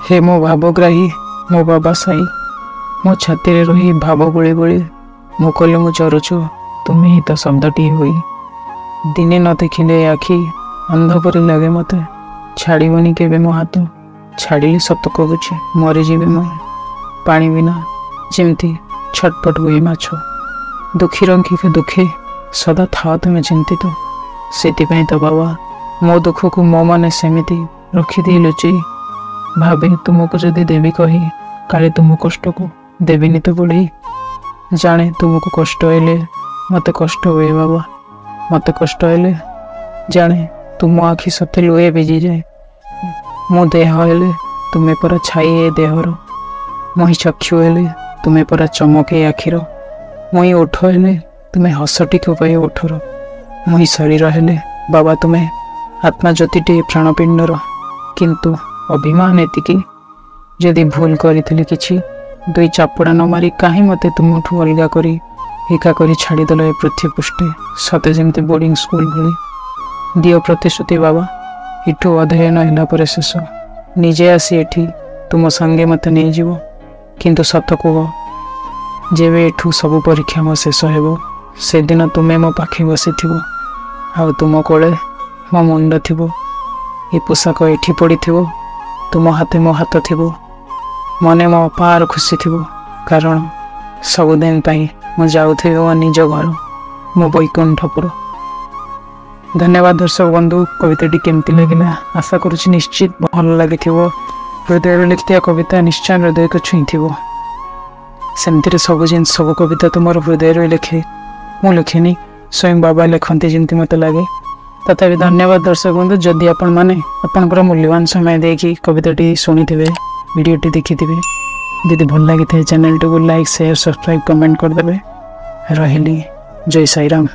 हे मो भावग्राही मो बाबा साई मो छाती रे रही भाव गोली गोली मो कले मु चरुछु तुम्हें ही तो शब्दटी हुई दिने न देखिले आखि अंध परी लगे मते छाड़बनी केबे मो हाथ छाड़िले सत कहुछि मरीजीबी मु पानी बिना जेमती छटपट हुए माछ दुखी रंगी के दुखे सदा था तुम्हें चिंतित से तो बाबा मो दुख को मो माने सेमिति रखिदी लुचि भावे तुमको जदि देवी कही काले तुम कष्ट को देविनी तो बोली जाने तुमको कष्ट हेले मत कष्ट हुए बाबा मत कष्ट हेले जाने तुम आखि सते लुए भिजी जाए मो देह हेले तुम्हें परा छाई ए देहर मोहि चक्षु हेले तुम्हें परा चमके आखिर मोहि ओठ हेले तुम्हें हसटिक पाए ओठर मोहि शरीर हेले बाबा तुम्हें आत्मा ज्योतिटे प्राणपिंडर किंतु अभिमान एतिकी जदि भूल करी किछि दुई चापुड़ा न मारी कहीं मते तुमठू अलगा करी हिका करी छाड़ीदेल ए पृथ्वी पृष्ठे सते जमती बोर्डिंग स्कूल भली दियो प्रतिश्रुति बाबा इठू अध्ययन होला पर शेष निजे आसी एठी तुम संगे मते नहीं जीवो किंतु सत कह जेबे एठू सब परीक्षा मो शेष हेबो से दिन तुम्हें मो पाखे बसी थिबो आ तुम कोले मो मुंड थिबो ए पोशाक एठी पड़ी थिबो तुम हाथे मो हाथ थिबो मने मो पार खुशी थिबो कारण सबुदिन पाई मो जाउथिबो मो निज घर मो बैकुंठपुर। धन्यवाद दर्शक बंधु कविताटी केमती लगिला आशा करुछि निश्चित भल लागिथिबो हृदय लिखिया कविता निश्चय हृदय को छुई थिबो सेमती सब जिन सब कविता तुम हृदय लिखे मु लिखेनी स्वयं बाबा लिखते जमी मत लगे तथापि धन्यवाद दर्शक बंधु जदि आपण मैंने आपंकर मूल्यवान समय देखिए कविताटी शुणी थे वीडियोटी देखी थे जदि भल लगी चैनल को लाइक शेयर सब्सक्राइब कमेंट करदे रही जय साई राम।